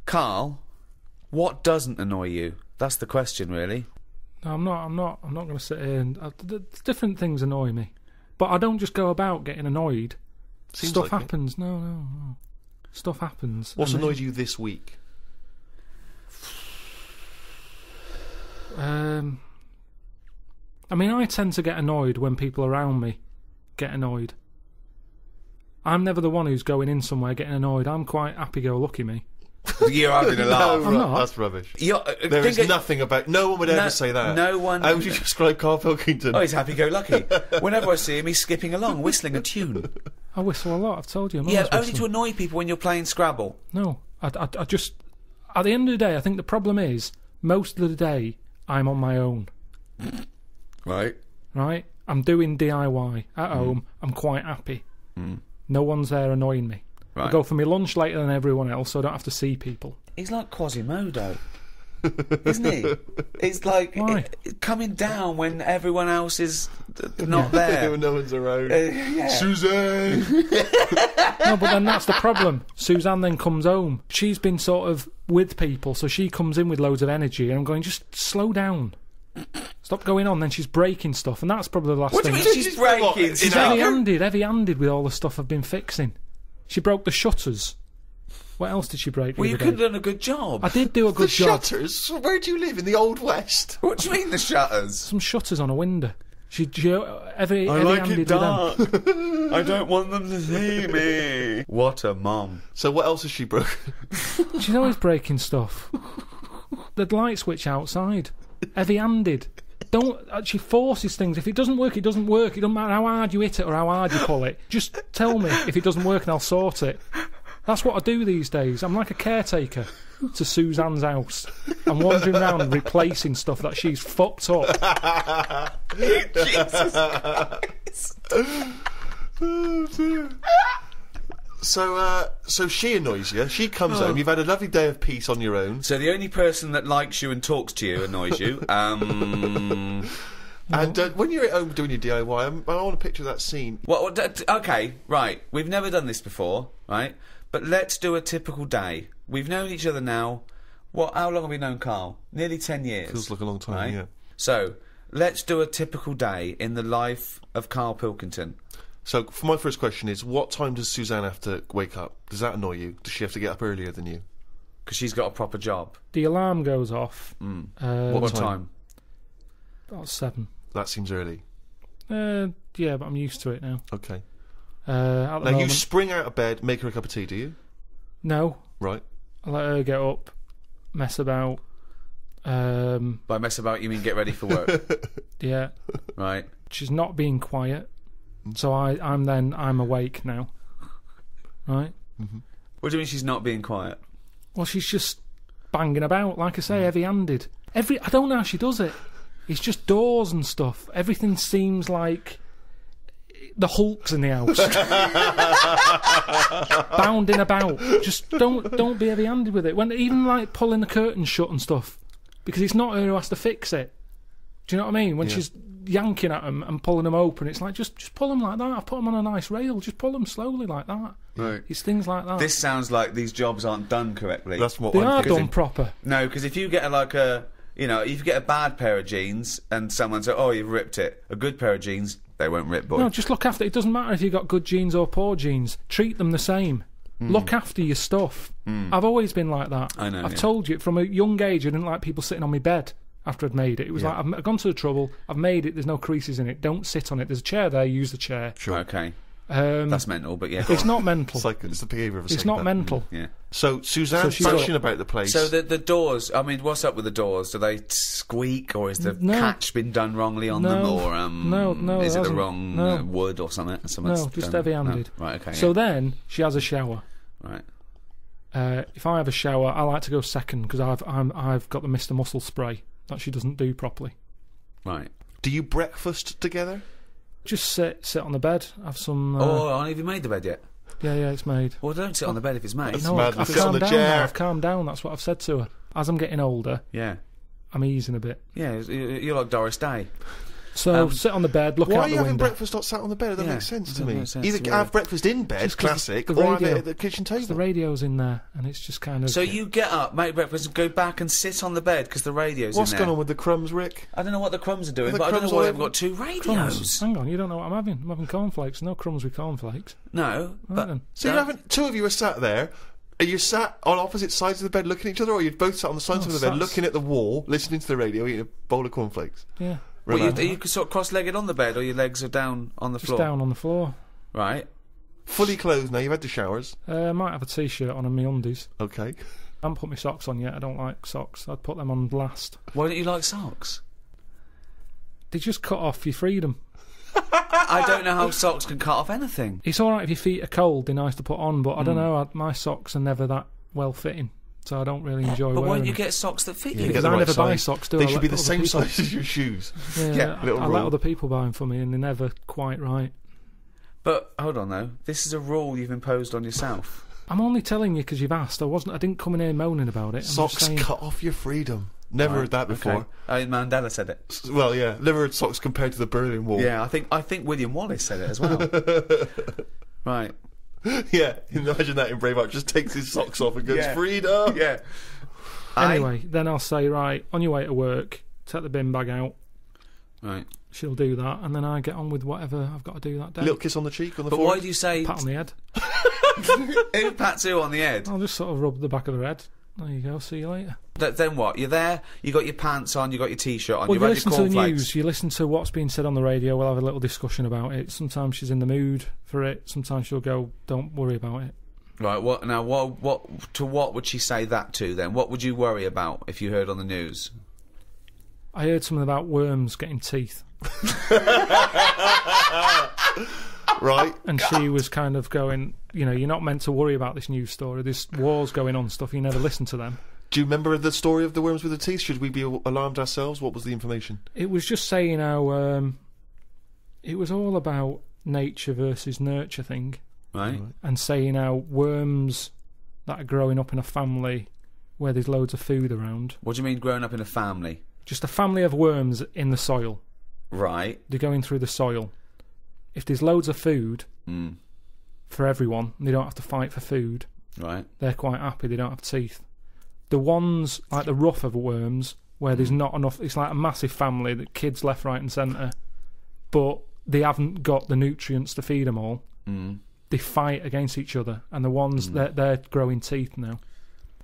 Karl, what doesn't annoy you? That's the question, really. No, I'm not going to sit here and... different things annoy me. But I don't just go about getting annoyed. Seems Stuff like happens. No. Stuff happens. What's annoyed you this week? I mean, I tend to get annoyed when people around me get annoyed. I'm never the one who's going in somewhere getting annoyed. I'm quite happy-go-lucky, me. You're having a laugh. I'm not. That's rubbish. There is nothing about... No one would ever say that. No one... How would you describe Karl Pilkington? Oh, he's happy-go-lucky. Whenever I see him, he's skipping along, whistling a tune. I whistle a lot, I've told you. Yeah, only to annoy people when you're playing Scrabble. No, I just... At the end of the day, I think the problem is, most of the day, I'm on my own. Right. Right? I'm doing DIY at home. I'm quite happy. No one's there annoying me. Right. I go for my lunch later than everyone else, so I don't have to see people. He's like Quasimodo, isn't he? It's like coming down when everyone else is not there. When no one's around. Yeah. Suzanne! No, but then that's the problem. Suzanne then comes home. She's been sort of with people, so she comes in with loads of energy, and I'm going, just slow down. Stop going on. Then she's breaking stuff, and that's probably the last What thing. do you mean she's breaking She's stuff? heavy-handed with all the stuff I've been fixing. She broke the shutters. What else did she break? Well, you could have done a good job. I did do a good job. Shutters? Where do you live? In the Old West? What do you mean the shutters? Some shutters on a window. She I like heavy-handed it with them. dark. I don't want them to see me. What a mum. So what else has she broken? She's always breaking stuff. The light switch outside. Heavy-handed. She forces things. If it doesn't work, it doesn't work. It doesn't matter how hard you hit it or how hard you pull it. Just tell me if it doesn't work and I'll sort it. That's what I do these days. I'm like a caretaker to Suzanne's house. I'm wandering around replacing stuff that she's fucked up. Jesus Christ. Oh, dear. So she annoys you. She comes home. You've had a lovely day of peace on your own. So the only person that likes you and talks to you annoys you. And when you're at home doing your DIY, I want to picture that scene. Well, okay, right. We've never done this before, right? But let's do a typical day. We've known each other now. How long have we known Karl? Nearly 10 years. Feels like a long time, right? yeah. So let's do a typical day in the life of Karl Pilkington. So, for my first question is, what time does Suzanne have to wake up? Does that annoy you? Does she have to get up earlier than you? Because she's got a proper job. The alarm goes off. What time? About 7. That seems early. Yeah, but I'm used to it now. Okay. At the Now, moment, you spring out of bed, make her a cup of tea, do you? No. Right. I let her get up, mess about. By mess about, you mean get ready for work? Yeah. Right. She's not being quiet, so I'm awake now. Right? Mm-hmm. What do you mean she's not being quiet? Well, she's just banging about, like I say, heavy-handed. I don't know how she does it. It's just doors and stuff. Everything seems like the Hulk's in the house. Bounding about. Just don't be heavy-handed with it. Even like pulling the curtains shut and stuff. Because it's not her who has to fix it. Do you know what I mean? When she's yanking at them and pulling them open, it's like, just pull them like that. I've put them on a nice rail. Just pull them slowly like that. Right. It's things like that. This sounds like these jobs aren't done correctly. That's what They I'm are thinking. done proper. No, because if you get if you get a bad pair of jeans and someone says, "Oh, you've ripped it," a good pair of jeans, they won't rip, boy. No, just look after it. It doesn't matter if you've got good jeans or poor jeans. Treat them the same. Look after your stuff. I've always been like that. I know, I've told you, from a young age, I didn't like people sitting on my bed after I'd made it. It was like, I've gone to the trouble, I've made it, there's no creases in it, don't sit on it. There's a chair there, use the chair. Sure. Okay. That's mental, but yeah. It's not mental. It's the behaviour of a It's not mental. Yeah. So Suzanne's she's passionate about the place. So the doors, I mean, what's up with the doors? Do they squeak, or is the catch been done wrongly on them, or no, is it the hasn't. wrong wood or something? No, just heavy-handed. No. Right, okay. So then, she has a shower. Right. If I have a shower, I like to go second, because I've got the Mr. Muscle spray that she doesn't do properly. Right. Do you breakfast together? Just sit on the bed, have some... have you made the bed yet? Yeah, it's made. Well, don't sit on the bed if it's made. No, madness. I've Sit on calmed the down chair. now. I've calmed down, that's what I've said to her. As I'm getting older, Yeah. I'm easing a bit. Yeah, you're like Doris Day. So sit on the bed, look Why out are you the having window. breakfast not sat on the bed? That doesn't Yeah, make sense to doesn't me. make sense Either to me. have breakfast in bed, Just 'cause classic, the or have radio- it at the kitchen table. The radio's in there, and it's just kind of... So you get up, make breakfast, and go back and sit on the bed because the radio's What's in there. going on with the crumbs, Rick? I don't know what the crumbs are doing, The but I don't crumbs know why all they've over- got two Crumbs. radios. Hang on, you don't know what I'm having. I'm having cornflakes. No crumbs with cornflakes. No, Right but then. So you're having two of you are sat there. Are you sat on opposite sides of the bed looking at each other, or are you both sat on the sides Oh, of the bed sat- looking at the wall, listening to the radio, eating a bowl of cornflakes? Yeah. well, Relax. are you sort of cross-legged on the bed, or your legs are down on the Just floor? down on the floor. Right. Fully clothed now. You've had the showers. I might have a t-shirt on and my undies. Okay. I haven't put my socks on yet. I don't like socks. I'd put them on last. Why don't you like socks? They just cut off your freedom. I don't know how socks can cut off anything. It's all right if your feet are cold. They're nice to put on, but I don't Hmm. know. My socks are never that well fitting, so I don't really enjoy But why wearing don't you them. get socks that fit Yeah, you? get Because the I right never buy size. socks, do They I? should Let be the other same people- size as your shoes. Yeah, little I let rule. other people buy them for me, and they're never quite right. But hold on though, this is a rule you've imposed on yourself. I'm only telling you because you've asked. I didn't come in here moaning about it. I'm just Socks saying, cut off your freedom. Never heard that before. Okay. I mean, Mandela said it. Well, yeah, never heard socks compared to the Berlin Wall. Yeah, I think William Wallace said it as well. Right. Yeah, imagine that in Braveheart. Just takes his socks off and goes, Yeah. freedom! Yeah. Anyway, then I'll say, right, on your way to work, take the bin bag out. Right. She'll do that, and then I get on with whatever I've got to do that day. Little kiss on the cheek, on the But forehead. why do you say Pat on the head. who pats who on the head? I'll just sort of rub the back of her head. There you go. See you later. Then what? You're there. You got your pants on. You got your t-shirt on. Well, You've you had listen your to the cornflakes. news. You listen to what's being said on the radio. We'll have a little discussion about it. Sometimes she's in the mood for it. Sometimes she'll go, "Don't worry about it." Right. What now? What would she say that to then? What would you worry about if you heard on the news? I heard something about worms getting teeth, Right. and she was kind of going, "You're not meant to worry about this news story. This war's going on, stuff. You never listen to them." Do you remember the story of the worms with the teeth? Should we be alarmed ourselves? What was the information? It was just saying how it was all about nature versus nurture thing, Right. and saying how worms that are growing up in a family where there's loads of food around, What do you mean growing up in a family? just a family of worms in the soil. Right. They're going through the soil. If there's loads of food Mm. for everyone, and they don't have to fight for food, Right. they're quite happy. They don't have teeth. The ones like the rougher worms, where there's not enough, it's like a massive family that kids left, right, and centre, but they haven't got the nutrients to feed them all. Mm. They fight against each other, and the ones they're growing teeth now.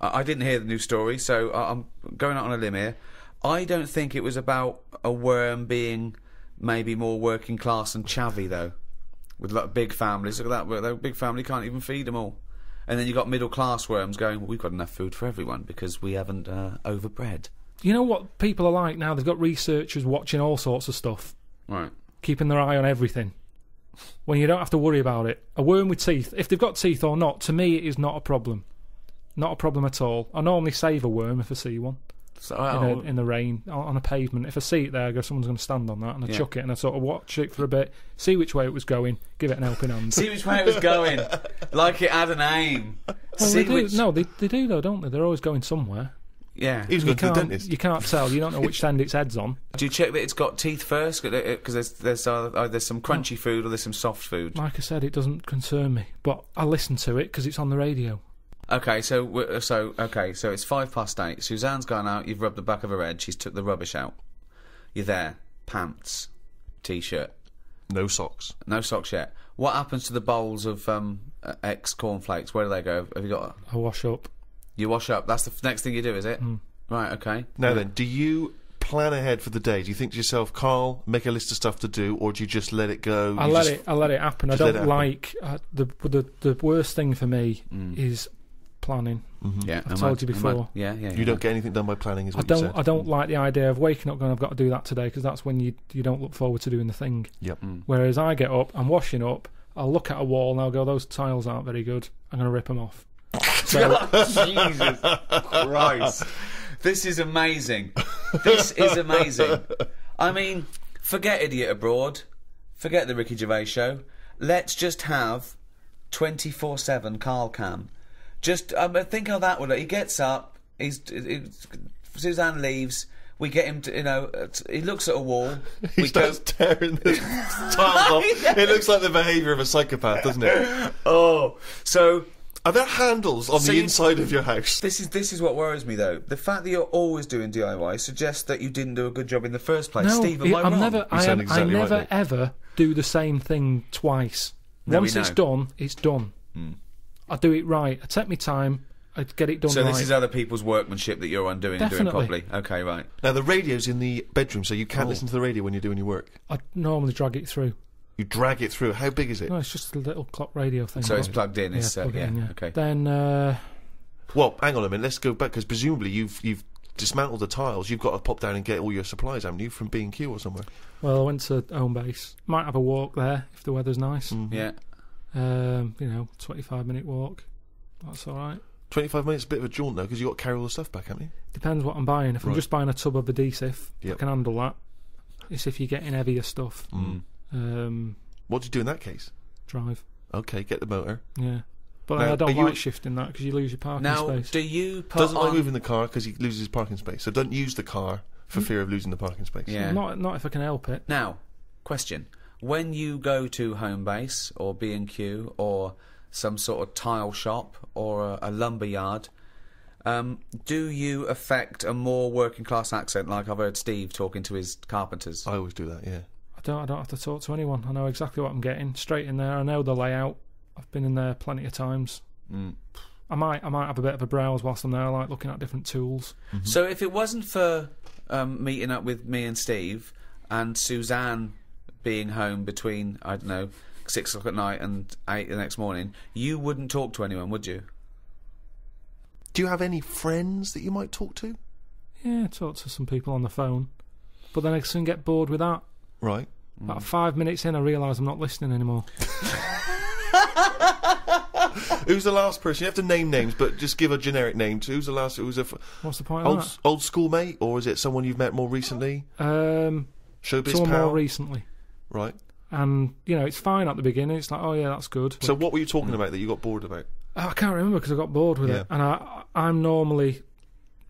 I didn't hear the news story, so I'm going out on a limb here. I don't think it was about a worm being maybe more working class and chavvy, though. With like big families. Look at that, their big family can't even feed them all. And then you've got middle class worms going, well, we've got enough food for everyone because we haven't overbred. You know what people are like now? They've got researchers watching all sorts of stuff, Right. keeping their eye on everything. When you don't have to worry about it. A worm with teeth, if they've got teeth or not, to me it is not a problem. Not a problem at all. I normally save a worm if I see one So, in the rain, on a pavement. If I see it there, I go, someone's going to stand on that, and I chuck it, and I sort of watch it for a bit, see which way it was going, give it an helping hand. see which way it was going. Like it had an aim. Well, See they do. which... No, they do though, don't they? They're always going somewhere. Yeah. He was going to the dentist. You can't tell. You don't know which end its head's on. Do you check that it's got teeth first? Because there's some crunchy food or there's some soft food. Like I said, it doesn't concern me, but I listen to it because it's on the radio. Okay, so it's 8:05. Suzanne's gone out. You've rubbed the back of her head. She's took the rubbish out. You're there. Pants, t-shirt, No socks. no socks yet. What happens to the bowls of ex cornflakes? Where do they go? Have you got? I wash up. You wash up. That's the next thing you do, is it? Right. Okay. Now then, do you plan ahead for the day? Do you think to yourself, Carl, make a list of stuff to do, or do you just let it go? I let it happen. I just let don't it happen. like the worst thing for me is planning. Yeah. I've told you before. Yeah. You don't get anything done by planning, is what you said. I don't like the idea of waking up going, I've got to do that today, because that's when you don't look forward to doing the thing. Yep. Whereas I get up, I'm washing up, I'll look at a wall and I'll go, those tiles aren't very good, I'm going to rip them off. So, Jesus Christ. This is amazing. This is amazing. I mean, forget Idiot Abroad. Forget the Ricky Gervais show. Let's just have 24/7 Carl Cam. Just think how that would look. He gets up, Suzanne leaves, We get him to, he looks at a wall. He starts tearing the tiles off. It looks like the behaviour of a psychopath, doesn't it? Oh, so are there handles on the inside of your house? This is what worries me, though. The fact that you're always doing DIY suggests that you didn't do a good job in the first place. No, Steve, am I wrong? I never ever do the same thing twice. Once it's done, it's done. I do it right. I take my time. I get it done right. So this is other people's workmanship that you're undoing and doing properly. Okay, right. Now the radio's in the bedroom, so you can't listen to the radio when you're doing your work. I normally drag it through. You drag it through. How big is it? No, it's just a little clock radio thing. So it's plugged in. Plug it in, yeah. Okay. Then, well, hang on a minute. Let's go back because presumably you've dismantled the tiles. You've got to pop down and get all your supplies, haven't you, from B&Q or somewhere? Well, I went to home base. Might have a walk there if the weather's nice. Yeah. 25-minute walk. That's all right. 25 minutes, a bit of a jaunt though, because you got to carry all the stuff back, haven't you? Depends what I'm buying. If I'm just buying a tub of adhesive, I can handle that. It's if you're getting heavier stuff. What do you do in that case? Drive. Okay, get the motor. Yeah. But I don't like shifting that because you lose your parking space. Do you put doesn't like moving the car because he loses his parking space, so don't use the car for fear of losing the parking space. Yeah. Not if I can help it. Now, question. When you go to home base or B&Q or some sort of tile shop or a lumber yard, do you affect a more working class accent like I've heard Steve talking to his carpenters? I always do that, yeah. I don't have to talk to anyone. I know exactly what I'm getting. Straight in there. I know the layout. I've been in there plenty of times. I might have a bit of a browse whilst I'm there. I like looking at different tools. So if it wasn't for meeting up with me and Steve and Suzanne being home between, I don't know, 6 o'clock at night and 8 the next morning, you wouldn't talk to anyone, would you? Do you have any friends that you might talk to? Yeah, I talk to some people on the phone. But then I soon get bored with that. Right. About 5 minutes in, I realise I'm not listening anymore. Who's the last person? You have to name names, but just give a generic name. Who's the last? What's the point of that? Old school mate, or is it someone you've met more recently? Showbiz someone pal? more recently. Right. And, it's fine at the beginning. It's like, oh yeah, that's good. So what were you talking about that you got bored about? I can't remember because I got bored with it. And I'm normally...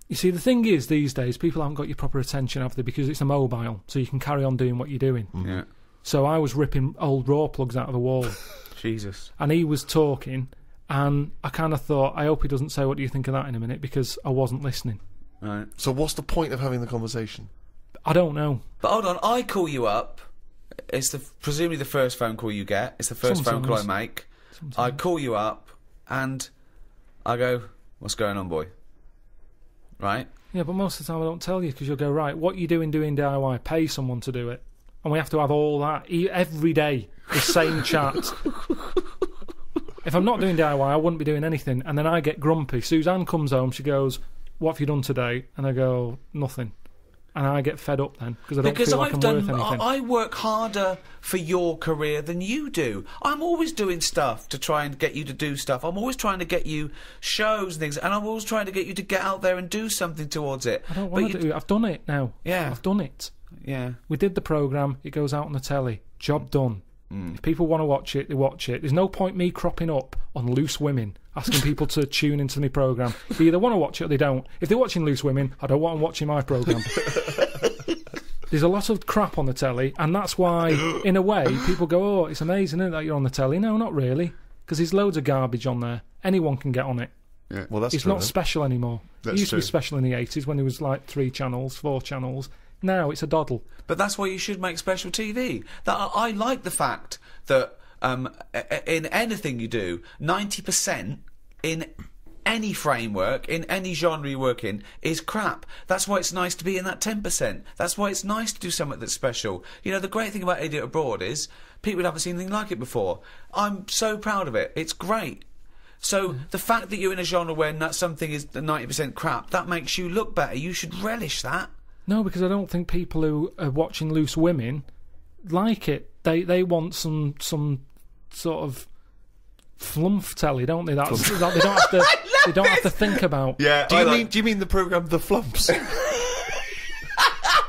You see, the thing is, these days, people haven't got your proper attention, have they? Because it's a mobile, so you can carry on doing what you're doing. Yeah. So I was ripping old raw plugs out of the wall. Jesus. And he was talking, and I kind of thought, I hope he doesn't say, what do you think of that in a minute? Because I wasn't listening. Right. So what's the point of having the conversation? I don't know. But hold on, I call you up. It's presumably the first phone call you get. It's the first phone call I make. Sometimes. I call you up, and I go, what's going on, boy? Right? Yeah, but most of the time I don't tell you because you'll go, right, what you doing DIY? Pay someone to do it. And we have to have all that every day, the same chat. If I'm not doing DIY, I wouldn't be doing anything. And then I get grumpy. Suzanne comes home, she goes, what have you done today? And I go, nothing. And I get fed up then because I don't feel like I'm worth anything. I work harder for your career than you do. I'm always doing stuff to try and get you to do stuff. I'm always trying to get you shows and things, and I'm always trying to get you to get out there and do something towards it. I don't want to do it. I've done it now. Yeah. I've done it. Yeah. We did the programme. It goes out on the telly. Job done. If people want to watch it, they watch it. There's no point me cropping up on Loose Women asking people to tune into my programme. They either want to watch it or they don't. If they're watching Loose Women, I don't want them watching my programme. There's a lot of crap on the telly, and that's why, in a way, people go, oh, it's amazing, isn't it, that you're on the telly? No, not really, because there's loads of garbage on there. Anyone can get on it. Yeah. Well, that's it's true, not special anymore. It used to be special in the 80s when there was like 3 channels, 4 channels. Now it's a doddle. But that's why you should make special TV. I like the fact that in anything you do, 90% in any framework, in any genre you work in, is crap. That's why it's nice to be in that 10%. That's why it's nice to do something that's special. You know, the great thing about Idiot Abroad is people haven't seen anything like it before. I'm so proud of it. It's great. So the fact that you're in a genre where something is 90% crap, that makes you look better. You should relish that. No, because I don't think people who are watching Loose Women like it. They want some sort of flump telly, don't they? That's that they don't have to think about. Yeah. Do you mean the programme The Flumps?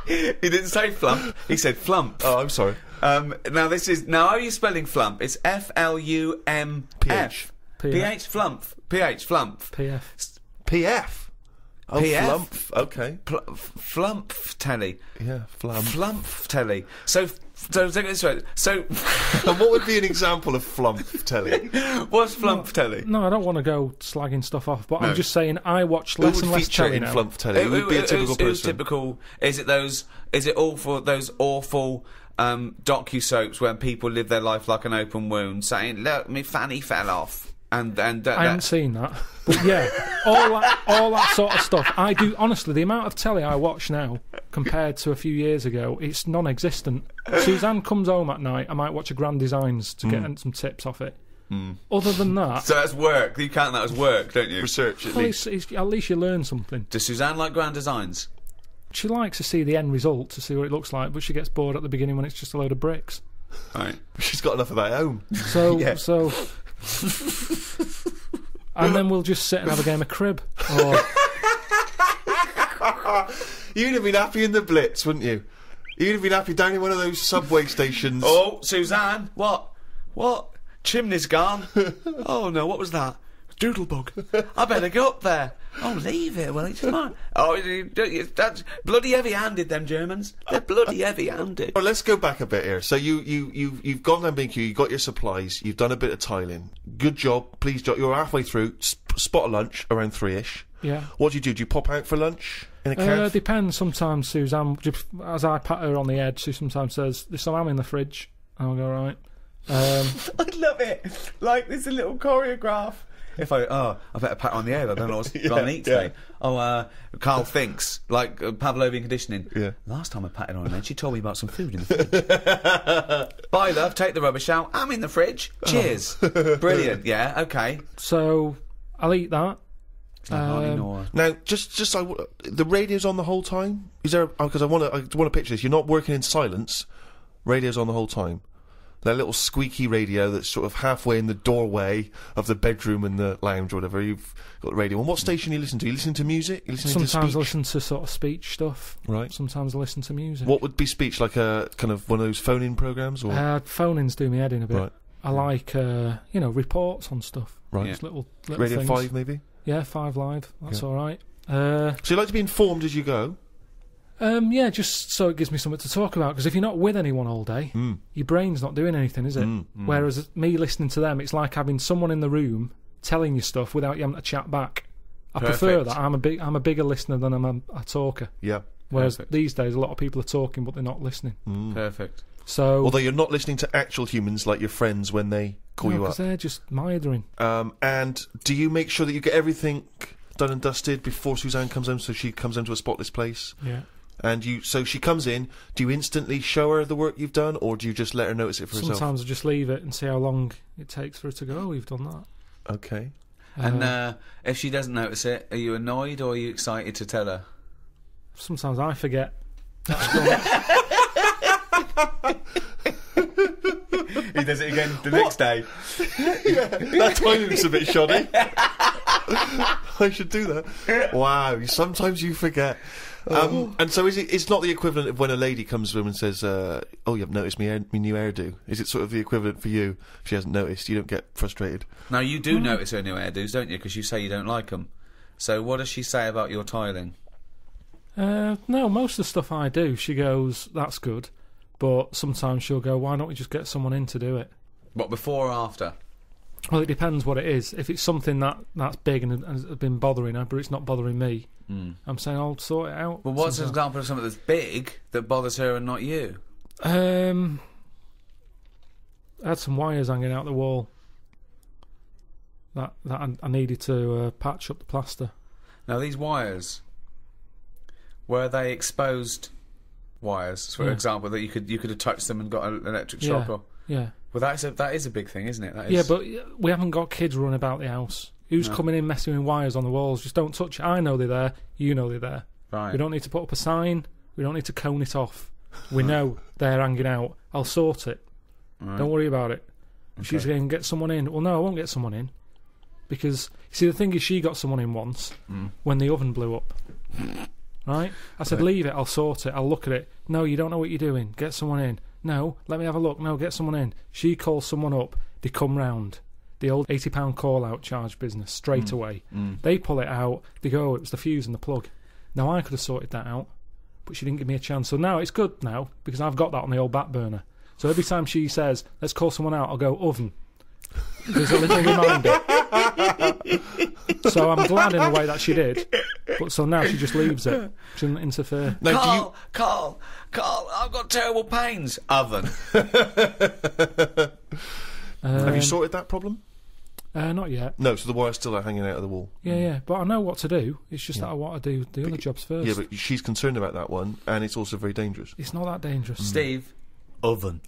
He didn't say flump. He said flump. Oh, I'm sorry. Now are you spelling flump? It's FLUMP. PH. PH flump. PH flump. PF. PF. Oh, PF. flump. Okay. Flump telly. Yeah, flump. Flump telly. So take it this way. So, And what would be an example of flump telly? what's flump telly? No, I don't want to go slagging stuff off, but No. I'm just saying I watch Who less would and less feature telly in now. flump telly? Who would be a typical Who's person? typical? Is it all for those awful docu-soaps where people live their life like an open wound, saying, "Look, me fanny fell off," and I haven't seen that, but yeah, all that sort of stuff. I do honestly. The amount of telly I watch now compared to a few years ago, it's non-existent. Suzanne comes home at night. I might watch a Grand Designs to get some tips off it. Other than that, So that's work. You count that as work, don't you? Research, at well, least. at least you learn something. Does Suzanne like Grand Designs? She likes to see the end result, to see what it looks like, but she gets bored at the beginning when it's just a load of bricks. Right. She's got enough of that at home. So, Yeah. so, and then we'll just sit and have a game of crib. Or You'd have been happy in the Blitz, wouldn't you? You'd have been happy down in one of those subway stations. Oh, Suzanne, what? Chimney's gone. Oh no, what was that? Doodlebug. I better go up there. Oh, leave it. Well, it's fine. Oh, that's bloody heavy-handed. Them Germans. They're bloody heavy-handed. Well, let's go back a bit here. So you've gone down B&Q, you got your supplies, you've done a bit of tiling. Good job, please job. You're halfway through. Spot a lunch around 3ish. yeah. What do? Do you pop out for lunch in a cab? Depends. Sometimes Suzanne, as I pat her on the head, she sometimes says, "There's some ham in the fridge." I'll go, right. I love it. Like there's a little choreograph. If I better pat her on the head. I don't know what's going to eat today. Carl thinks like Pavlovian conditioning. Yeah. Last time I patted her on the head, she told me about some food in the fridge. Bye, love. Take the rubbish out. I'm in the fridge. Cheers. Brilliant. Yeah. Okay. So I'll eat that. Now, just the radio's on the whole time. Is there? Because I want to picture this. You're not working in silence. Radio's on the whole time. That little squeaky radio that's sort of halfway in the doorway of the bedroom and the lounge or whatever. You've got the radio. And what station you listen to? You listen to music? You listen to Sometimes speech? I listen to sort of speech stuff. Right. Sometimes I listen to music. What would be speech? Like a kind of one of those phone-in programs, or Phone-ins do me head in a bit. Right. I like reports on stuff. Right. Just little Radio things. 5 maybe? Yeah, 5 Live. That's Yeah. all right. So you like to be informed as you go? Yeah, just so it gives me something to talk about. Because if you're not with anyone all day, your brain's not doing anything, is it? Whereas me listening to them, it's like having someone in the room telling you stuff without you having to chat back. I prefer Perfect. that. I'm a bigger listener than I'm a talker. Yeah. Whereas Perfect. these days, a lot of people are talking, but they're not listening. Perfect. So, Although you're not listening to actual humans like your friends when they call you up. because they're just mithering. And do you make sure that you get everything done and dusted before Suzanne comes home, so she comes home to a spotless place? Yeah. And so she comes in, do you instantly show her the work you've done, or do you just let her notice it for herself? Sometimes I just leave it and see how long it takes for her to go. Oh, you've done that. Okay. And if she doesn't notice it, are you annoyed or are you excited to tell her? Sometimes I forget. He does it again the next day. That timing's a bit shoddy. I should do that. Wow, sometimes you forget. And so it's not the equivalent of when a lady comes to him and says, oh, you haven't noticed me new hairdo. Is it sort of the equivalent for you? If she hasn't noticed, you don't get frustrated. Now, you do notice her new hairdos, don't you? Because you say you don't like them. So what does she say about your tiling? No, most of the stuff I do, she goes, that's good. But sometimes she'll go, why don't we just get someone in to do it? What, before or after? Well, it depends what it is. If it's something that's big and has been bothering her, but it's not bothering me, I'm saying I'll sort it out. Well, what's an sometimes. example of something that's big that bothers her and not you? I had some wires hanging out the wall that I needed to patch up the plaster. Now, these wires, were they exposed wires, for Yeah. example, that you could have touched them and got an electric shock? Or, Yeah. well, that is a big thing, isn't it? That is, Yeah, but we haven't got kids running about the house. Who's coming in messing with wires on the walls? Just don't touch it. I know they're there. You know they're there. right. We don't need to put up a sign. We don't need to cone it off. We know they're hanging out. I'll sort it. Right. Don't worry about it. She's going to get someone in. Well, no, I won't get someone in. Because, you see, the thing is, she got someone in once when the oven blew up. Right? I said, leave it. I'll sort it. I'll look at it. No, you don't know what you're doing. Get someone in. No, let me have a look. No, get someone in. She calls someone up. They come round. the old £80 call-out charge business straight away. They pull it out, they go, it was the fuse and the plug. Now, I could have sorted that out, but she didn't give me a chance. So now it's good now, because I've got that on the old back burner. So every time she says, let's call someone out, I'll go, oven. There's a little reminder. So I'm glad in a way that she did. But so now she just leaves it. She doesn't interfere. Now, Carl, I've got terrible pains. Oven. Have you sorted that problem? Not yet. No, so the wire's still hanging out of the wall. Yeah, but I know what to do. It's just that I want to do the other jobs first. Yeah, but she's concerned about that one, and it's also very dangerous. It's not that dangerous. Steve, oven.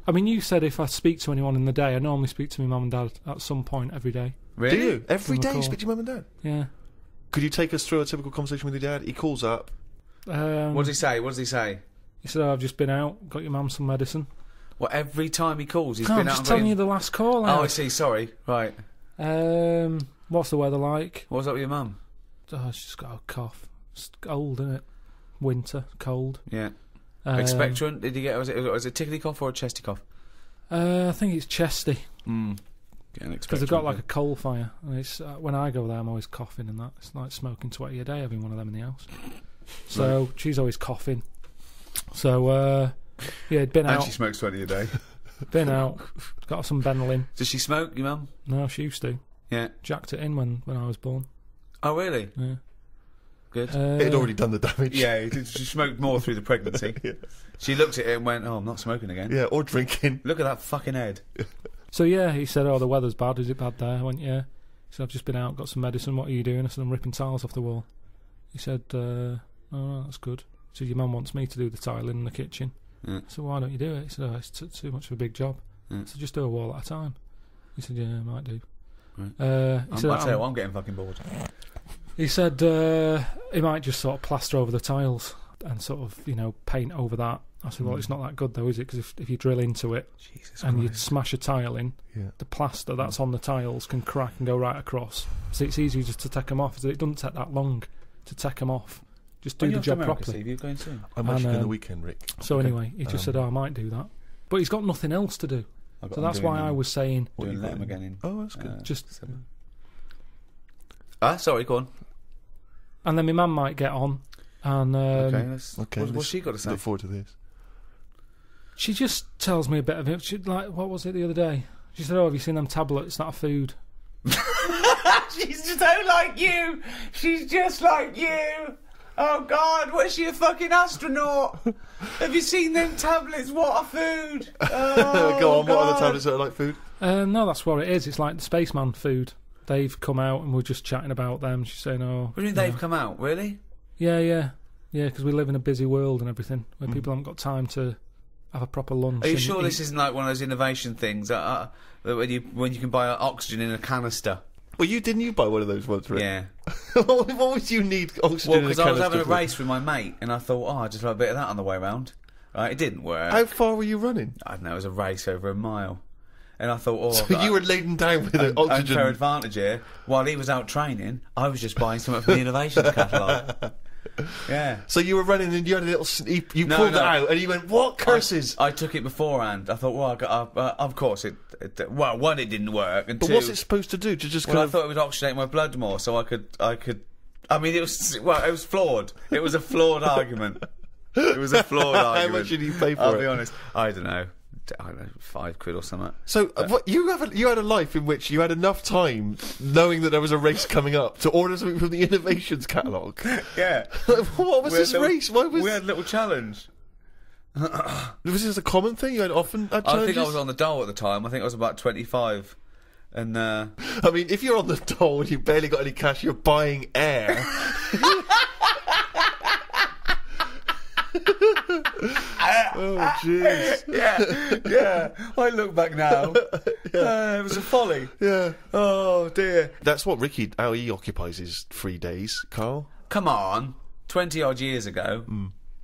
I mean, you said if I speak to anyone in the day, I normally speak to my mum and dad at some point every day. Really? Do you? Every day you speak to your mum and dad? Yeah. Could you take us through a typical conversation with your dad? He calls up. What does he say? He said, I've just been out, got your mum some medicine. Well, every time he calls, he's No, been I'm out. just telling you the last call out. Oh, I see. Sorry. Right. What's the weather like? What's up with your mum? Oh, she's just got a cough. It's cold, isn't it? Winter, cold. Yeah. Expectorant? Did you get? Was it a tickly cough or a chesty cough? I think it's chesty. Because they've got like a coal fire. And it's when I go there, I'm always coughing and that. It's like smoking 20 a day, having one of them in the house. So she's always coughing. So yeah, been out. And she smokes 20 a day. Been out. Got some Benylin. Does she smoke, your mum? No, she used to. Yeah. Jacked it in when I was born. Oh, really? Yeah. Good. It had already done the damage. Yeah, she smoked more through the pregnancy. Yeah. She looked at it and went, oh, I'm not smoking again. Yeah, or drinking. Look at that fucking head. So yeah, he said, oh, the weather's bad. Is it bad there? I went, yeah. He said, I've just been out, got some medicine. What are you doing? I said, I'm ripping tiles off the wall. He said, oh, that's good. He said, your mum wants me to do the tiling in the kitchen. Yeah. So why don't you do it? He said, oh, it's too much of a big job. Yeah. So just do a wall at a time. He said, yeah, I might do. Right. He said, I'll tell you what, I'm getting fucking bored. He said he might just sort of plaster over the tiles and sort of, paint over that. I said, well, it's not that good though, is it? Because if you drill into it and you smash a tile in, the plaster that's on the tiles can crack and go right across. So it's easy just to take them off. So it doesn't take that long to take them off. Just do the job properly. Steve, you're going soon? I'm actually going the weekend, Rick. So anyway, he just said, I might do that. But he's got nothing else to do. So that's why I was saying... Doing let him again in. Oh, that's good. Just... Sorry, go on. And then my mum might get on. And what's she got to say? Look forward to this. She just tells me a bit of it. What was it the other day? She said, oh, have you seen them tablets? That are food. She's just so like you. She's just like you. Oh, God, was she a fucking astronaut? Have you seen them tablets? What are food? Oh, go on, God. what are the tablets that are like food? No, that's what it is. It's like the spaceman food. They've come out and we're just chatting about them. She's saying, oh... What do you mean they've come out? Really? Yeah, because we live in a busy world and everything, where people haven't got time to have a proper lunch. Are you sure this isn't like one of those innovation things that when you can buy oxygen in a canister? Well, didn't you buy one of those ones, Rick? Yeah. What would you need oxygen Well, in a because I was canister having a for? race with my mate, and I thought, I'll just have a bit of that on the way round. Right, it didn't work. How far were you running? I don't know, it was a race over a mile. And I thought, So you were laden down with an oxygen... Unfair advantage here. While he was out training, I was just buying something from the innovations catalogue. Yeah. So you were running and you had a little... You pulled it out and you went, what curses? I took it beforehand. I thought, well, of course, it one, it didn't work. And but two, what's it supposed to do? To just I thought it would oxygenate my blood more, so I could... I mean, it was flawed. It was a flawed argument. It was a flawed argument. How much did you pay for it? I'll be honest. I don't know, £5 or something. So you had a life in which you had enough time, knowing that there was a race coming up, to order something from the innovations catalogue. Yeah. What was this race? We had a little challenge. Was this a common thing? You had often had challenges? I think I was on the dole at the time. I think I was about 25. And I mean, if you're on the dole and you've barely got any cash, you're buying air. Oh, jeez. Yeah. I look back now. It was a folly. Yeah. Oh, dear. That's what how he occupies his free days, Carl. Come on. 20-odd years ago.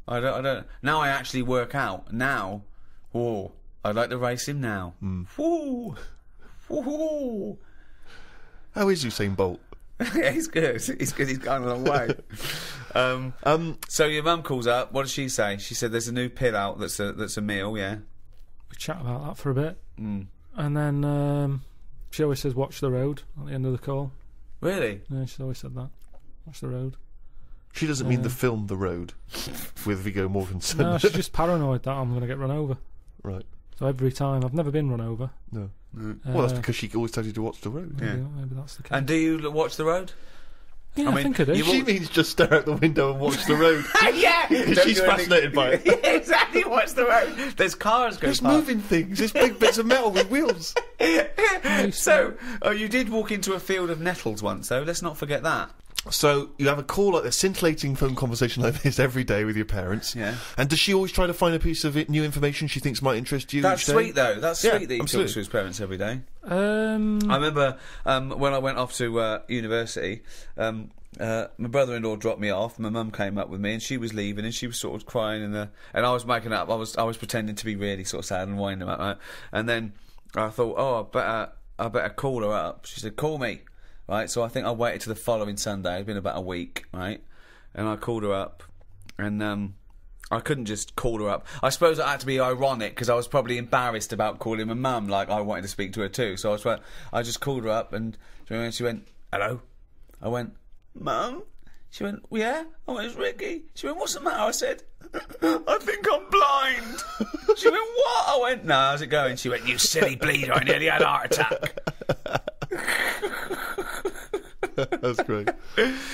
I don't... Now I actually work out. Now. Whoa. I'd like to race him now. Woo. Woo. How is Usain Bolt? Yeah, he's good. He's good. He's gone a long way. So your mum calls up. What does she say? She said there's a new pill out that's a meal. Yeah. We chat about that for a bit. And then she always says, watch the road at the end of the call. Really? Yeah, she's always said that. Watch the road. She doesn't mean the film The Road with Viggo Mortensen. No, she's just paranoid that I'm going to get run over. Right. So every time, I've never been run over. No. Well, that's because she always tells you to watch the road. Yeah. Maybe that's the case. And do you watch the road? Yeah, I think I do. She means just stare out the window and watch the road. Yeah! She's fascinated by it. Yeah, exactly, watch the road. There's cars going There's past. moving things. There's big bits of metal with wheels. So, you did walk into a field of nettles once, though. Let's not forget that. So you have a call like this, scintillating phone conversation like this every day with your parents. Yeah. And does she always try to find a piece of new information she thinks might interest you? That's each day? sweet, though. That's Yeah, sweet that he absolutely. talks to his parents every day. I I remember when I went off to university, my brother-in-law dropped me off. My mum came up with me, and she was leaving, and she was sort of crying, and I was making up. I was pretending to be really sort of sad and winding up. Right? And then I thought, I better call her up. She said, "Call me." Right, so I think I waited to the following Sunday. It'd been about a week, right? And I called her up, and I couldn't just call her up. I suppose I had to be ironic because I was probably embarrassed about calling my mum. Like I wanted to speak to her too. So I just called her up, and she went, "Hello." I went, "Mum." She went, "Yeah." I went, "It's Ricky." She went, "What's the matter?" I said, "I think I'm blind." She went, "What?" I went, "No, how's it going?" She went, "You silly bleeder, I nearly had a heart attack." That's great.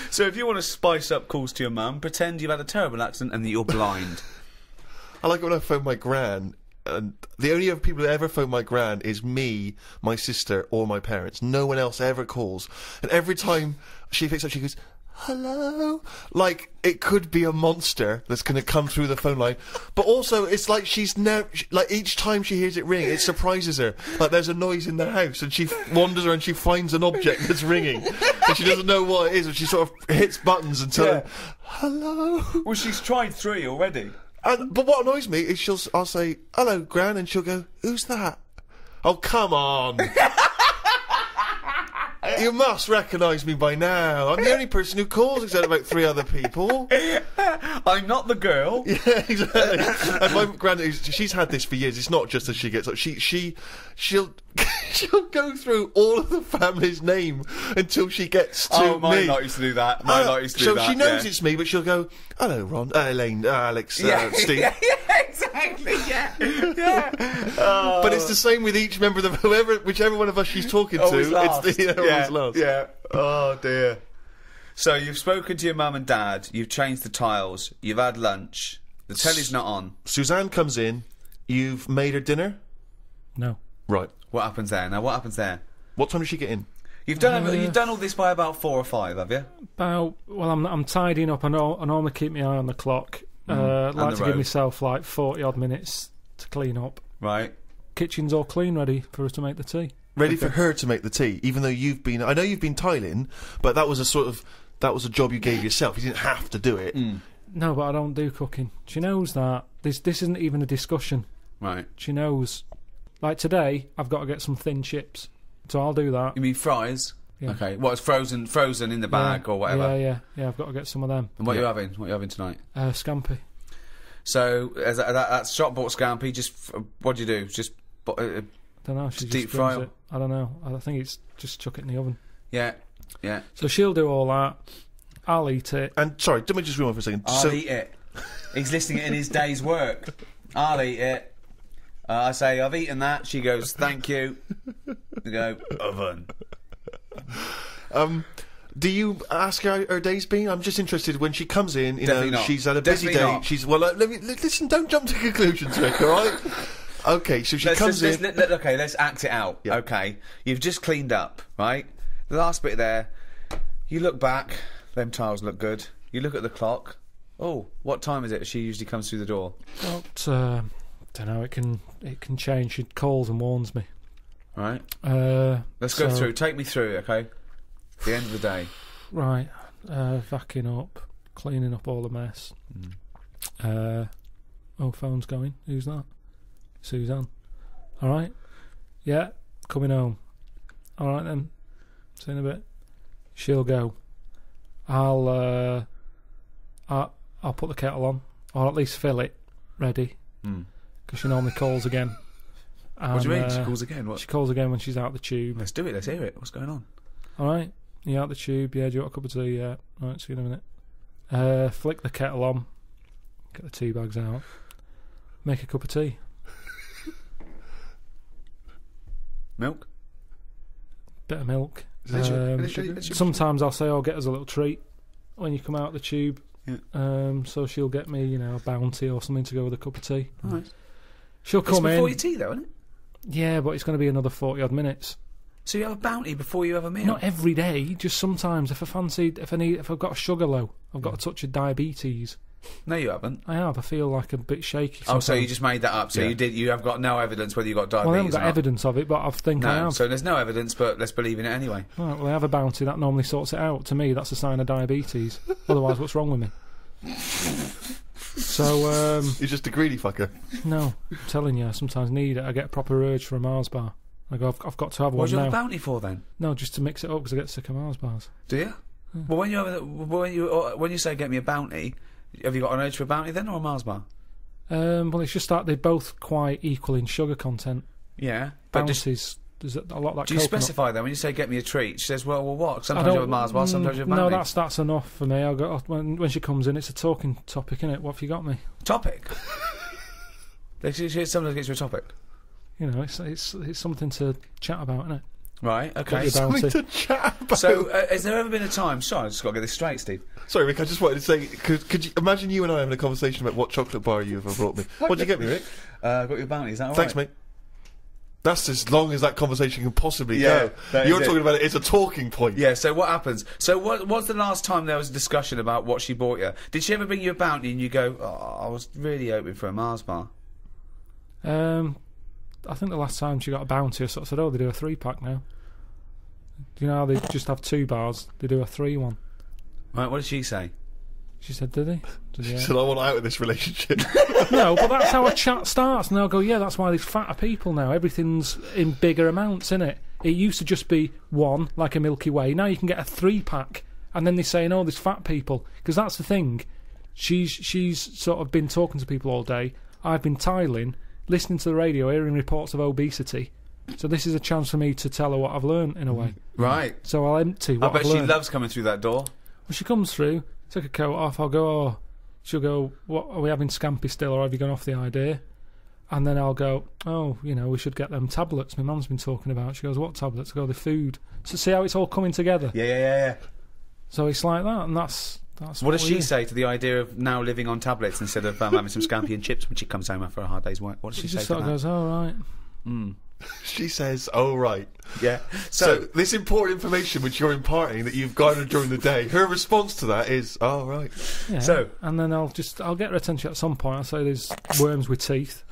So if you want to spice up calls to your mum, pretend you've had a terrible accident and that you're blind. I like it when I phone my gran, and the only other people that ever phone my gran is me, my sister, or my parents. No one else ever calls. And every time she picks up, she goes, "Hello?" Like, it could be a monster that's going to come through the phone line. But also, it's like she's never... Like, each time she hears it ring, it surprises her. Like, there's a noise in the house, and she wanders around and she finds an object that's ringing. And she doesn't know what it is, and she sort of hits buttons until... "Hello?" Well, she's tried 3 already. But what annoys me is I'll say, "Hello, Gran," and she'll go, "Who's that?" "Oh, come on." You must recognise me by now. I'm the only person who calls, except about 3 other people. I'm not the girl. Yeah, exactly. And my granddad, she's had this for years. It's not just as she gets up. She'll go through all of the family's name until she gets to Oh, mine me. not used to do that. Mine not used to do So that. she knows it's me, but she'll go, "Hello, Ron, Elaine, Alex, Steve." Yeah, exactly. Yeah. But it's the same with each member of whichever one of us she's talking Always to. last. It's always last. Yeah. Oh dear. So you've spoken to your mum and dad. You've changed the tiles. You've had lunch. The telly's not on. Suzanne comes in. You've made her dinner. No. Right. What happens there? Now, what happens there? What time does she get in? You've done all this by about 4 or 5, have you? Well, I'm tidying up. I normally keep my eye on the clock. Like the to road. give myself like 40-odd minutes to clean up. Right. Kitchen's all clean, ready for us to make the tea. Ready for her to make the tea, even though I know you've been tiling, but that was a job you gave yourself. You didn't have to do it. No, but I don't do cooking. She knows that. This isn't even a discussion. Right. She knows. Like today, I've got to get some thin chips, so I'll do that. You mean fries? Yeah. Okay. What, it's frozen in the bag or whatever? Yeah, I've got to get some of them. And what are you having? What are you having tonight? Scampi. So, that's shop bought scampi. Just, what do you do? Just... I don't know. She Just just deep brings fry it. I don't know. I think it's just chuck it in the oven. Yeah. So she'll do all that. I'll eat it. And sorry, let me just rewind for a second. I'll eat it. He's listing it in his day's work. I'll eat it. I say, "I've eaten that." She goes, "Thank you." I go, "Oven." Do you ask her how her day's been? I'm just interested when she comes in. Definitely not. She's had a busy Definitely day. not. She's listen. Don't jump to conclusions, Rick. All right. Okay, so she comes in. Okay, let's act it out. Yeah. Okay, you've just cleaned up, right? The last bit there. You look back. Them tiles look good. You look at the clock. Oh, what time is it? She usually comes through the door. Don't know. It can change. She calls and warns me. Right. Let's So- go through. Take me through, okay? The end of the day. Right. Vacuuming up, cleaning up all the mess. Phone's going. Who's that? Suzanne. All right. Yeah, coming home. All right then. See you in a bit. She'll go. I'll put the kettle on, or at least fill it ready, because she normally calls again. What do you mean? She calls again? What? She calls again when she's out the tube. Let's do it. Let's hear it. What's going on? All right. You out the tube? Yeah. Do you want a cup of tea? Yeah. All right. See you in a minute. Flick the kettle on. Get the tea bags out. Make a cup of tea. Milk? Bit of milk. Sugar? Sometimes I'll say, get us a little treat when you come out the tube. Yeah. So she'll get me, a bounty or something to go with a cup of tea. Nice. She'll come in. It's before your tea, though, isn't it? Yeah, but it's going to be another 40-odd minutes. So you have a bounty before you have a meal? Not every day, just sometimes. If I've got a sugar low, I've got a touch of diabetes. No, you haven't. I have. I feel like a bit shaky. Oh, so you just made that up. So you have got no evidence whether you got diabetes. Well, I haven't got evidence of it, but I think I have. So there's no evidence, but let's believe in it anyway. Right, well, I have a bounty. That normally sorts it out. To me, that's a sign of diabetes. Otherwise, what's wrong with me? So, you're just a greedy fucker. No, I'm telling you, I sometimes need it. I get a proper urge for a Mars bar. I go, I've got to have one now. What do you have a bounty for then? No, just to mix it up because I get sick of Mars bars. Do you? Yeah. Well, when you say get me a bounty, have you got an urge for a bounty then or a Mars bar? Well, it's just that they're both quite equal in sugar content. Yeah, bounties. There's a lot of that. Do you specify then when you say get me a treat? She says, well, what? Sometimes you have a Mars bar, sometimes you have a bounty. No, that's enough for me. I'll go when she comes in. It's a talking topic, isn't it? What have you got me? Topic. Sometimes gets you a topic. It's something to chat about, isn't it? Right, okay. Something to chat about. So, has there ever been a time... Sorry, I just got to get this straight, Steve. Sorry, Rick, I just wanted to say, could you imagine you and I having a conversation about what chocolate bar you ever brought me? What'd you get me, Rick? Got your bounty, is that all right? Thanks, mate. That's as long as that conversation can possibly go. You're talking about it's a talking point. Yeah, so what happens? So what's the last time there was a discussion about what she bought you? Did she ever bring you a bounty and you go, I was really hoping for a Mars bar? I think the last time she got a bounty, I sort of said, they do a 3-pack now. Do you know how they just have 2 bars? They do a 3 one. Right, what did she say? She said, did he? She said, I want out of this relationship. No, but that's how a chat starts. And they'll go, that's why there's fatter people now. Everything's in bigger amounts, innit? It used to just be 1, like a Milky Way. Now you can get a 3-pack. And then they're saying, there's fat people. Because that's the thing. She's sort of been talking to people all day. I've been tiling, listening to the radio, hearing reports of obesity. So this is a chance for me to tell her what I've learned, in a way. Right. So I'll empty what I've learned. I bet she loves coming through that door. Well, she comes through, take her coat off, I'll go, she'll go, what, are we having scampi still, or have you gone off the idea? And then I'll go, we should get them tablets my mum's been talking about. She goes, what tablets? I go, the food. So see how it's all coming together? Yeah. So it's like that, and that's what does she say to the idea of now living on tablets instead of having some scampi and chips when she comes home after a hard day's work? What does she say to that? She just sort of goes, right. She says, right. Yeah. So this important information which you're imparting that you've garnered during the day, her response to that is, right. Yeah. So, and then I'll get her attention at some point. I'll say there's worms with teeth.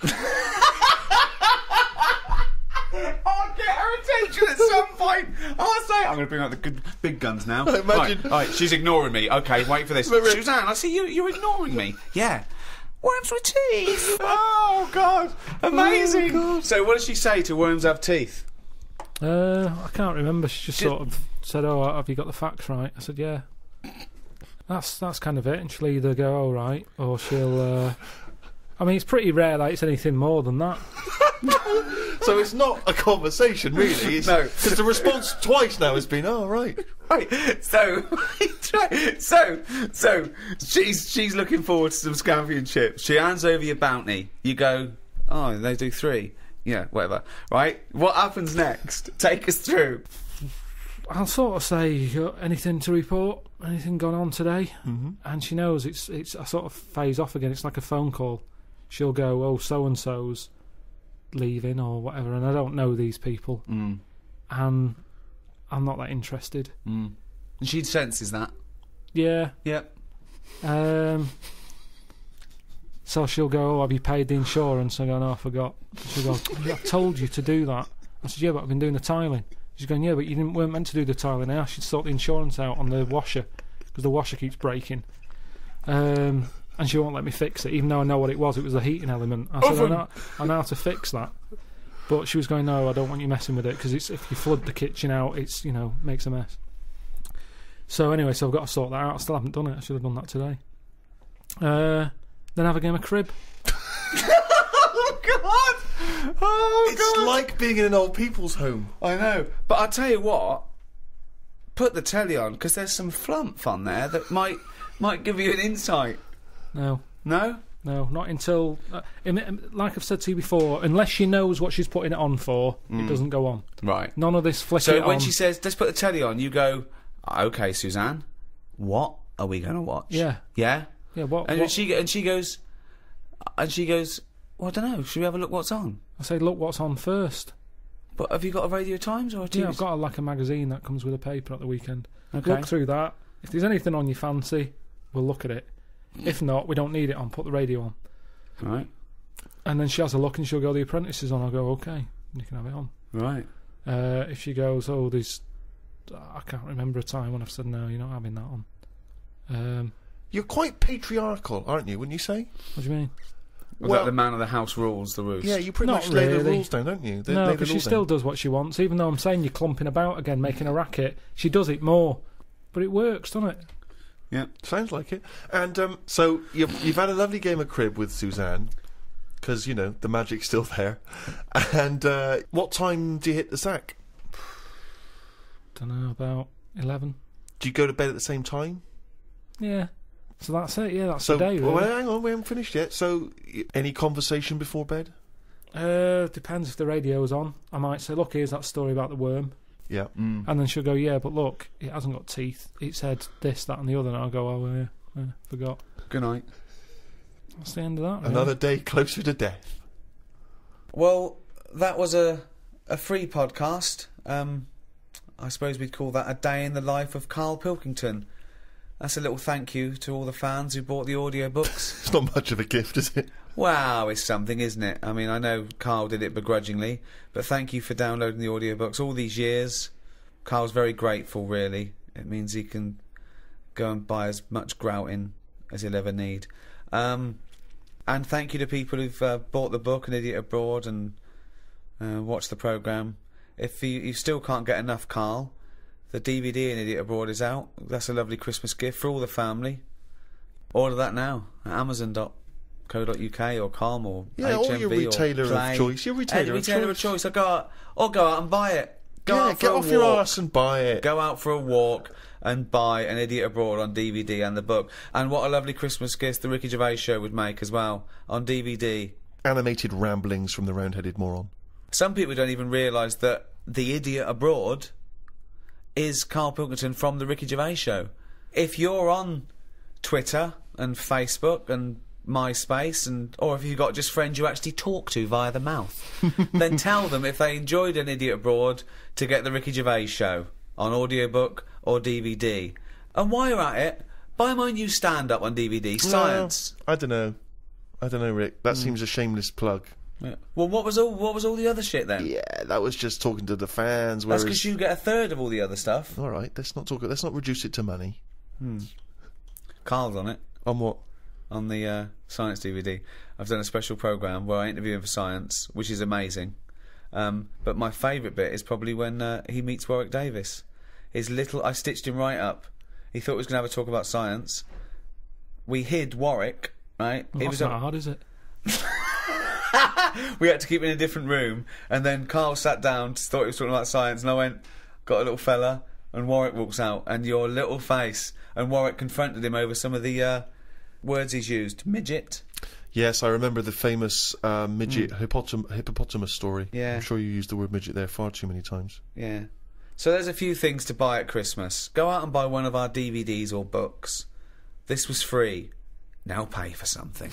I'll get her attention at some point. I'll say, I'm going to bring out the good big guns now. Imagine. Right, she's ignoring me. Okay, wait for this. Suzanne, I see you're ignoring me. Yeah. Worms with teeth. Oh, God. Amazing. Oh, God. So what does she say to worms have teeth? I can't remember. She just sort of said, have you got the facts right? I said, yeah. That's kind of it. And she'll either go, right, or she'll... I mean, it's pretty rare that it's anything more than that. So it's not a conversation, really. No. Because the response twice now has been, right. Right. So she's looking forward to some scampi and chips. She hands over your bounty. You go, they do 3. Yeah, whatever. Right? What happens next? Take us through. I'll sort of say, anything to report? Anything gone on today? Mm-hmm. And she knows it's. I sort of phase off again. It's like a phone call. She'll go, so-and-so's leaving or whatever, and I don't know these people. And I'm not that interested. And she senses that. Yeah. Yep. So she'll go, have you paid the insurance? I go, no, I forgot. She'll go, I've told you to do that. I said, yeah, but I've been doing the tiling. She's going, yeah, but you weren't meant to do the tiling. I asked you to sort the insurance out on the washer because the washer keeps breaking. And she won't let me fix it, even though I know what it was. It was a heating element. I said, I know how to fix that. But she was going, no, I don't want you messing with it, because if you flood the kitchen out, it's, makes a mess. So anyway, I've got to sort that out. I still haven't done it. I should have done that today. Then have a game of crib. God! Oh, It's God! like being in an old people's home. I know. But I'll tell you what, put the telly on, because there's some flump on there that might give you an insight. No. No? No, not until... like I've said to you before, unless she knows what she's putting it on for, it doesn't go on. Right. None of this flick it So on. when she says, let's put the telly on, you go, OK, Suzanne, what are we going to watch? Yeah. Yeah? Yeah, what... And what she goes, well, I don't know, should we have a look what's on? I say, look what's on first. But have you got a Radio Times or a TV? Yeah, I've got a magazine that comes with a paper at the weekend. Okay. Look through that. If there's anything on your fancy, we'll look at it. If not, we don't need it on. Put the radio on. Right. And then she has a look and she'll go, The Apprentice is on. I'll go, OK, you can have it on. Right. If she goes, oh, there's... I can't remember a time when I've said, no, you're not having that on. You're quite patriarchal, aren't you, wouldn't you say? What do you mean? Well, the man of the house rules the roost. Yeah, you pretty Not much lay the really. rules down, don't you? No, because she still does what she wants. Even though I'm saying you're clumping about again, making a racket, she does it more. But it works, doesn't it? Yeah, sounds like it. And so you've had a lovely game of crib with Suzanne, because, you know, the magic's still there. And what time do you hit the sack? Don't know, about 11. Do you go to bed at the same time? Yeah. So that's it, yeah, that's So, the day, really. well, hang on, we haven't finished yet. So, any conversation before bed? Depends if the radio's on. I might say, look, here's that story about the worm. Yeah. And then she'll go, yeah, but look, it hasn't got teeth. It said this, that and the other. And I'll go, oh, yeah, forgot. Good night. That's the end of that, really. Another day closer to death. Well, that was a free podcast. I suppose we'd call that a day in the life of Karl Pilkington. That's a little thank you to all the fans who bought the audiobooks. It's not much of a gift, is it? Wow, it's something, isn't it? I mean, I know Karl did it begrudgingly, but thank you for downloading the audiobooks all these years. Karl's very grateful, really. It means he can go and buy as much grouting as he'll ever need. And thank you to people who've bought the book, An Idiot Abroad, and watched the programme. If you still can't get enough Karl, the DVD An Idiot Abroad is out. That's a lovely Christmas gift for all the family. Order that now at amazon.co.uk or Com or HMV or your retailer or Play. of choice. Your retailer, of choice. Or go out and buy it. Go out for get a off your walk. arse and buy it. Go out for a walk and buy An Idiot Abroad on DVD and the book. And what a lovely Christmas gift the Ricky Gervais show would make as well on DVD. Animated ramblings from the round-headed moron. Some people don't even realise that The Idiot Abroad is Karl Pilkington from the Ricky Gervais show. If you're on Twitter and Facebook and MySpace, or if you've got just friends you actually talk to via the mouth, then tell them if they enjoyed An Idiot Abroad to get the Ricky Gervais show on audiobook or DVD. And while you're at it, buy my new stand-up on DVD, Science. I don't know, Rick. That seems a shameless plug. Yeah. Well, what was all the other shit then? Yeah, that was just talking to the fans. That's because you get a third of all the other stuff. All right, let's not reduce it to money. Karl's on it. On what? On the Science DVD. I've done a special programme where I interview him for Science, which is amazing. But my favourite bit is probably when he meets Warwick Davis. I stitched him right up. He thought he was going to have a talk about science. We hid Warwick, right? Well, that's not hard, is it? We had to keep him in a different room, and then Karl sat down, thought he was talking about science, and I went, got a little fella, and Warwick walks out, and your little face, and Warwick confronted him over some of the words he's used. Midget. Yes, I remember the famous midget hippopotamus story. Yeah. I'm sure you used the word midget there far too many times. Yeah. So there's a few things to buy at Christmas. Go out and buy one of our DVDs or books. This was free. Now pay for something.